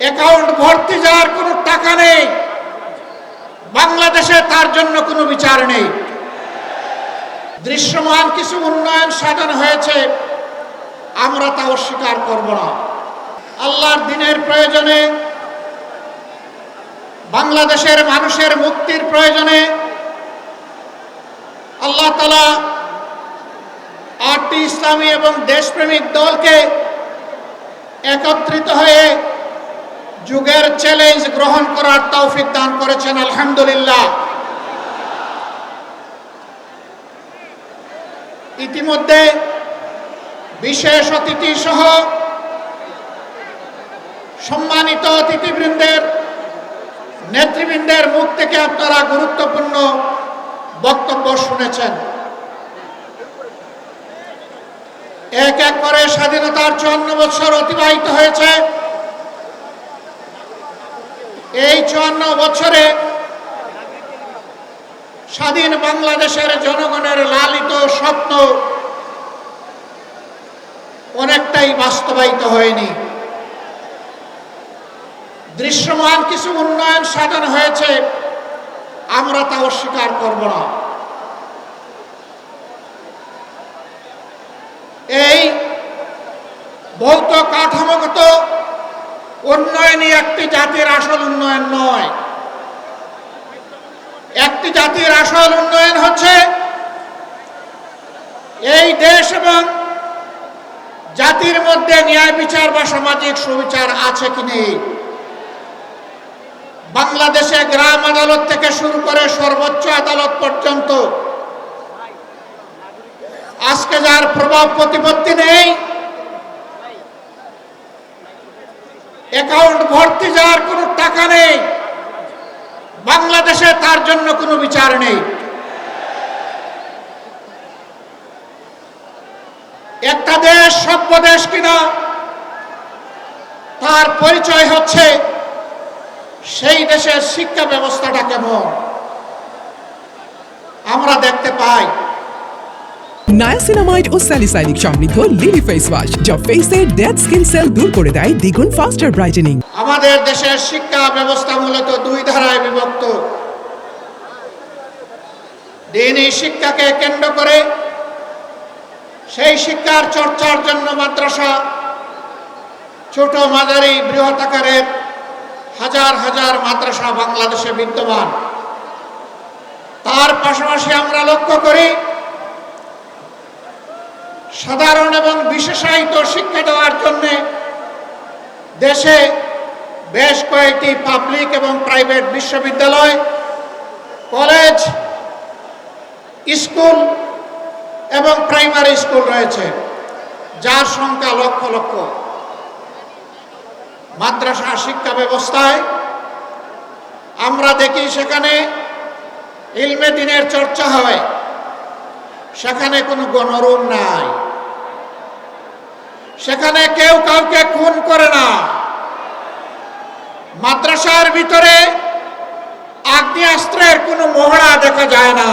Account ভর্তি যাওয়ার কোনো টাকা নেই, বাংলাদেশে তার জন্য কোনো বিচার নেই। দৃশ্যমান কিছু উন্নয়ন সাধন হয়েছে, আমরা তা অস্বীকার করব না। আল্লাহর দ্বীনের প্রয়োজনে, বাংলাদেশের মানুষের মুক্তির প্রয়োজনে আল্লাহ তাআলা 8টি ইসলামী এবং দেশপ্রেমিক দলকে একত্রিত হয়ে যুগের চ্যালেঞ্জ গ্রহণ করার তৌফিক দান করেছেন, আলহামদুলিল্লাহ। ইতিমধ্যে বিশেষ অতিথি সহ সম্মানিত অতিথিবৃন্দের, নেতৃবৃন্দের মুখ থেকে আপনারা গুরুত্বপূর্ণ বক্তব্য শুনেছেন। এক এক করে স্বাধীনতার 54 বছর অতিবাহিত হয়েছে। এই 54 বছরে স্বাধীন বাংলাদেশের জনগণের লালিত স্বপ্ন অনেকটাই বাস্তবায়িত হয়নি। দৃশ্যমান কিছু উন্নয়ন সাধন হয়েছে, আমরা তা অস্বীকার করব না। এই ভৌত কাঠামোগত উন্নয়নই একটি জাতির আসল উন্নয়ন নয়। একটি জাতির আসল উন্নয়ন হচ্ছে এই দেশ এবং জাতির মধ্যে ন্যায় বিচার বা সামাজিক সুবিচার আছে কি নেই। বাংলাদেশে গ্রাম আদালত থেকে শুরু করে সর্বোচ্চ আদালত পর্যন্ত আজকে যার প্রভাব প্রতিপত্তি নেই, অ্যাকাউন্ট ভর্তি যাওয়ার কোনো টাকা নেই, বাংলাদেশে তার জন্য কোনো বিচার নেই। একটা দেশ সভ্য দেশ কিনা তার পরিচয় হচ্ছে সেই দেশের শিক্ষা ব্যবস্থাটা কেমন। আমরা দেখতে পাই নায়াসিনামাইড ও স্যালিসাইলিক সমৃদ্ধ লিলি ফেস ওয়াশ, যা ফেসের ডেড স্কিন সেল দূর করে দেয় দ্বিগুণ ফাস্টার ব্রাইটেনিং। আমাদের দেশের শিক্ষা ব্যবস্থা মূলত দুই ধারায় বিভক্ত। দ্বীনি শিক্ষাকে কেন্দ্র করে সেই শিক্ষার চর্চার জন্য মাদ্রাসা, ছোট মাঝারি বৃহৎ আকারের হাজার হাজার মাদ্রাসা বাংলাদেশে বিদ্যমান। তার পাশাপাশি আমরা লক্ষ্য করি সাধারণ এবং বিশেষায়িত শিক্ষা দেওয়ার জন্য দেশে বেশ কয়েকটি পাবলিক এবং প্রাইভেট বিশ্ববিদ্যালয়, কলেজ, স্কুল এবং প্রাইমারি স্কুল রয়েছে, যার সংখ্যা লক্ষ লক্ষ। মাদ্রাসা শিক্ষা ব্যবস্থায় আমরা দেখি সেখানে ইলমে দ্বীনের চর্চা হয়, সেখানে কোনো গণরুম নাই, সেখানে কেউ কাউকে খুন করে না। মাদ্রাসার ভিতরে আগ্নেয়াস্ত্রের কোনো মহড়া দেখা যায় না।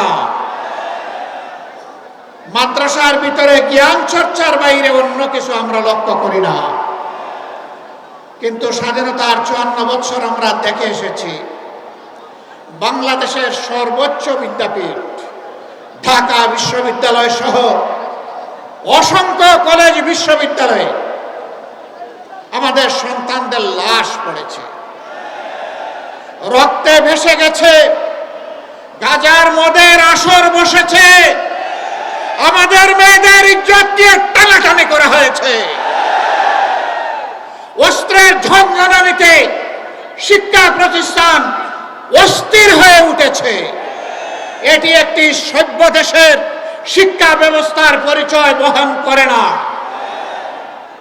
মাদ্রাসার ভিতরে জ্ঞান চর্চার বাইরে অন্য কিছু আমরা লক্ষ্য করি না। কিন্তু স্বাধীনতার 54 বছর আমরা দেখে এসেছি বাংলাদেশের সর্বোচ্চ বিদ্যাপীঠ ঢাকা বিশ্ববিদ্যালয় সহ অসংখ্য কলেজ বিশ্ববিদ্যালয়ে আমাদের সন্তানদের লাশ পড়েছে, রক্তে ভেসে গেছে, গাজার মদের আসর বসেছে, আমাদের মেয়েদের ইজ্জত দিয়ে টানাটানি করা হয়েছে, অস্ত্রের ঝঞ্ঝানিতে শিক্ষা প্রতিষ্ঠান অস্থির হয়ে উঠেছে। এটি একটি সভ্য দেশের শিক্ষা ব্যবস্থার পরিচয় বহন করে না।